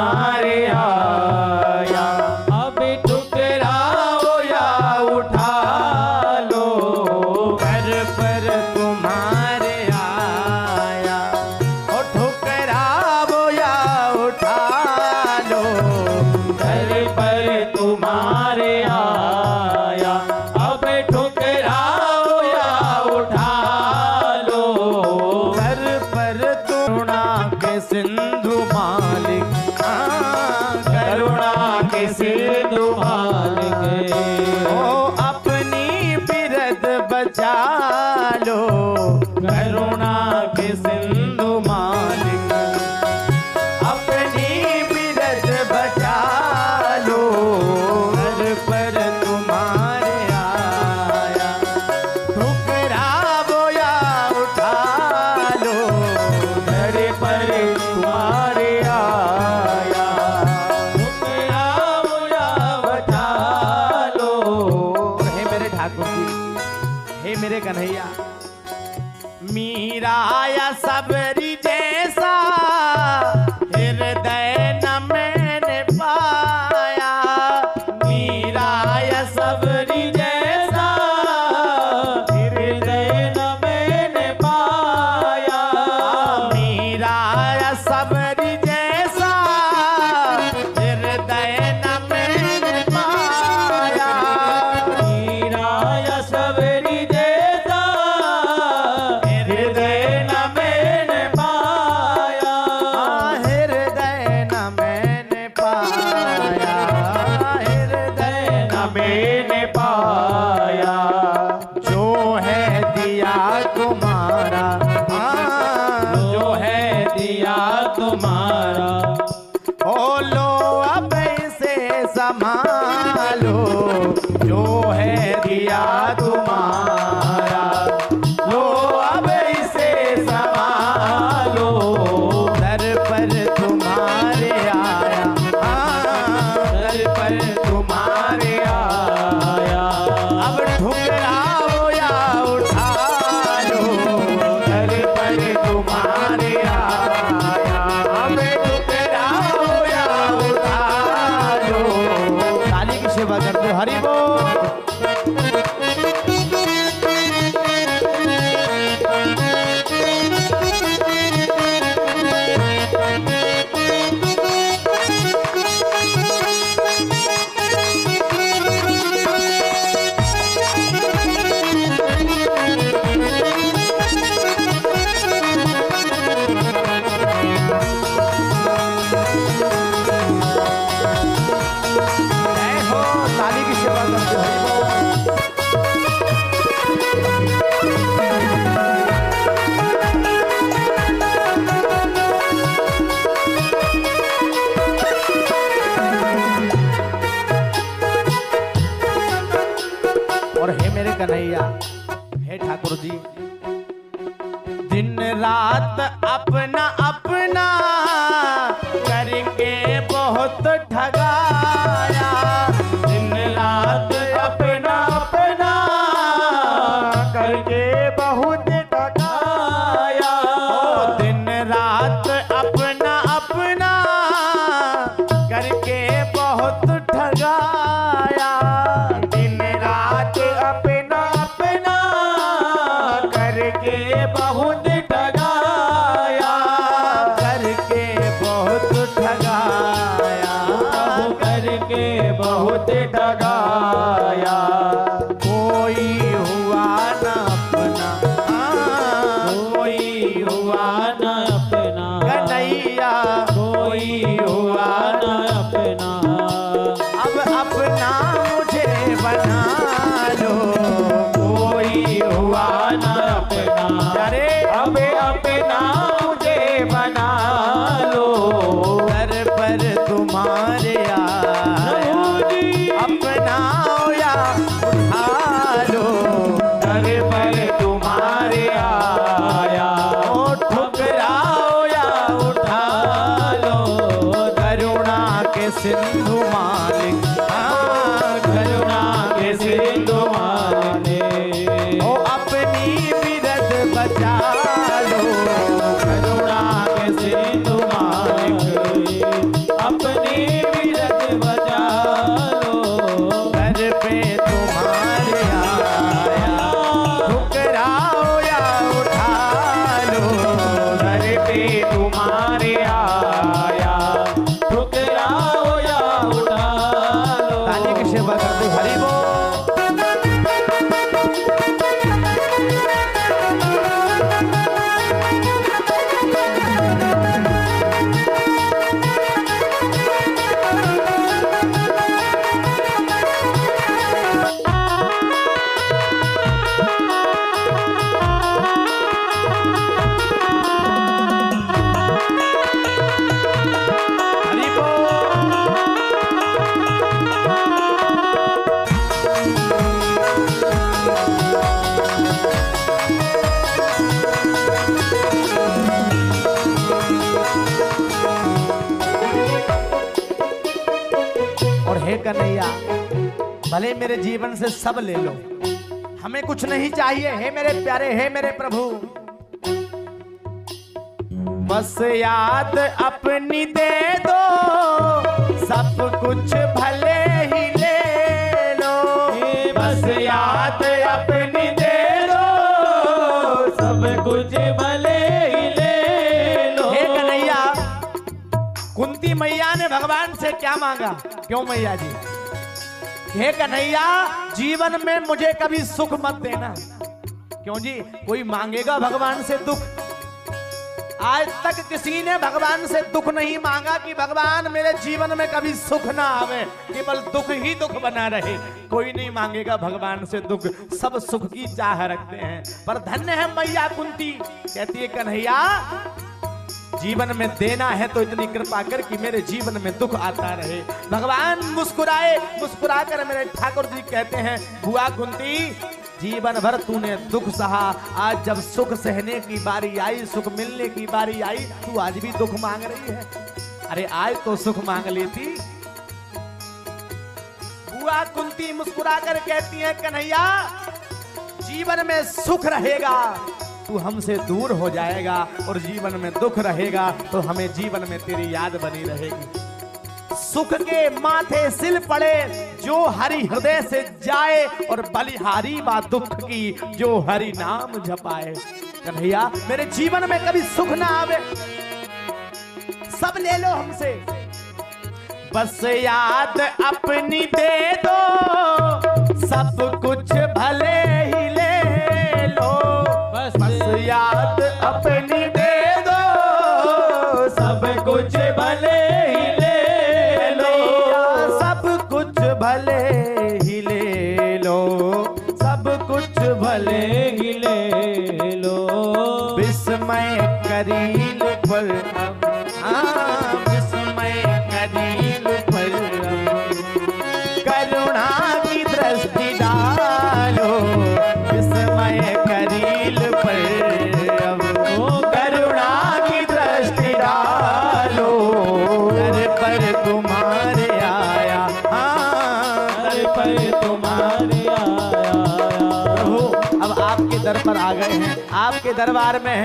तुम्हारे आया। अब ठुकराओ या उठा लो, घर पर तुम्हारे आया। ओ ठुकराओ या उठा लो, घर पर तुम्हारे आया। अब ठुकराओ या उठा लो, घर पर करुणा के सिंधु मालिक, करुणा के सिंधु मालिक। ओ अपनी बिरद बचा लो, करुणा के सिंधु मालिक। अपनी बिरद बचा लो, घर पर तुम्हारे आया। ठुकराओ या उठा लो, घर पर तुम्हारे आया। ठुकराओ या उठा लो। हे मेरे ठाकुर जी, हे मेरे कन्हैया, मीरा या सबरी जैसा हृदय न मैंने पाया। मीरा या सबरी जैसा हृदय न मैंने पाया। मीरा या सबरी जैसा हृदय न मैंने पाया। मीरा या सबरी जैसा हृदय न मैंने पाया। हृदय न मैंने पाया, हृदय न मैंने पाया। जो है दिया तुम्हारा, जो है दिया तुम्हारा। ओ लो अब इसे संभालो, जो है दिया तुम्हारा। लो अब इसे संभालो, दर पर तुम्हारे आया। दर पर तुम्हारे आया। अब ठुकराओ या उठा लो, दर पर तुम्हारे आया। अब ठुकराओ या उठा लो। काली की सेवा करते हो, हरि बोल। जय हो, ताली की सेवा करते हो, हरि बोल। और हे मेरे कन्हैया, हे ठाकुर जी, दिन रात अपना अपना करके बहुत ठगाया। दिन रात अपना अपना करके बहुत ठगाया। ओ दिन रात अपना अपना करके बहुत ठगाया। दिन रात अपना अपना करके बहुत ठगाया। करके बहुत ठगाया। करके बहुत ठगाया। कोई हुआ न अपना, कोई हुआ न अपना कन्हैया। कोई हुआ न अपना। अब अपना मुझे बना लो, कोई हुआ न अपना। अरे अब अपना मुझे बना लो, दर पर तुम्हारे आया। अपना या उठा लो, दर पर तुम्हारे आया। ओ ठुकराओ या उठा लो, करुणा के सिंधु मालिक। करुणा के सिंधु मालिक। ओ अपनी बिरद बचा लो, करुणा के सिंधु मालिक। से तुम्हारे आया, ठुकराओ या उठा लो। ताली की सेवा करते हरि बोल। हे कन्हैया, भले मेरे जीवन से सब ले लो, हमें कुछ नहीं चाहिए। हे मेरे प्यारे, हे मेरे प्रभु, बस याद अपनी दे दो, सब कुछ भले ही ले लो। बस याद अपनी दे दो, सब कुछ भले ही ले लो। हे कन्हैया, कुंती मैया ने भगवान से क्या मांगा? क्यों मैया जी? हे कन्हैया, जीवन में मुझे कभी सुख मत देना। क्यों जी? कोई मांगेगा भगवान से दुख? आज तक किसी ने भगवान से दुख नहीं मांगा कि भगवान मेरे जीवन में कभी सुख ना आवे, केवल दुख ही दुख बना रहे। कोई नहीं मांगेगा भगवान से दुख, सब सुख की चाह रखते हैं। पर धन्य है मैया कुंती, कहती है कन्हैया, जीवन में देना है तो इतनी कृपा कर कि मेरे जीवन में दुख आता रहे। भगवान मुस्कुराए, मुस्कुराकर मेरे ठाकुर जी कहते हैं, बुआ कुंती, जीवन भर तूने दुख सहा, आज जब सुख सहने की बारी आई, सुख मिलने की बारी आई, तू आज भी दुख मांग रही है। अरे आज तो सुख मांग लेती। बुआ कुंती मुस्कुराकर कहती है, कन्हैया, जीवन में सुख रहेगा तू हमसे दूर हो जाएगा, और जीवन में दुख रहेगा तो हमें जीवन में तेरी याद बनी रहेगी। सुख के माथे सिल पड़े जो हरि हृदय से जाए, और बलिहारी बा दुख की जो हरि नाम जपाए। कन्हैया, मेरे जीवन में कभी सुख ना आवे, सब ले लो हमसे, बस याद अपनी दे दो, सब कुछ भले ही ले लो। बस याद अपनी दे दो, सब कुछ भले ही ले लो। सब कुछ भले ही ले लो, सब कुछ भले ही ले लो। विस्मय करील पर विस्मय करील पर करुणा की दृष्टि डालो। विस्मय करील पर करुणा की दृष्टि डालो। दर पर तुम्हारे आया, दर पर तुम्हारे आया। प्रभु, अब आपके दर पर आ गए हैं, आपके दरबार में हैं।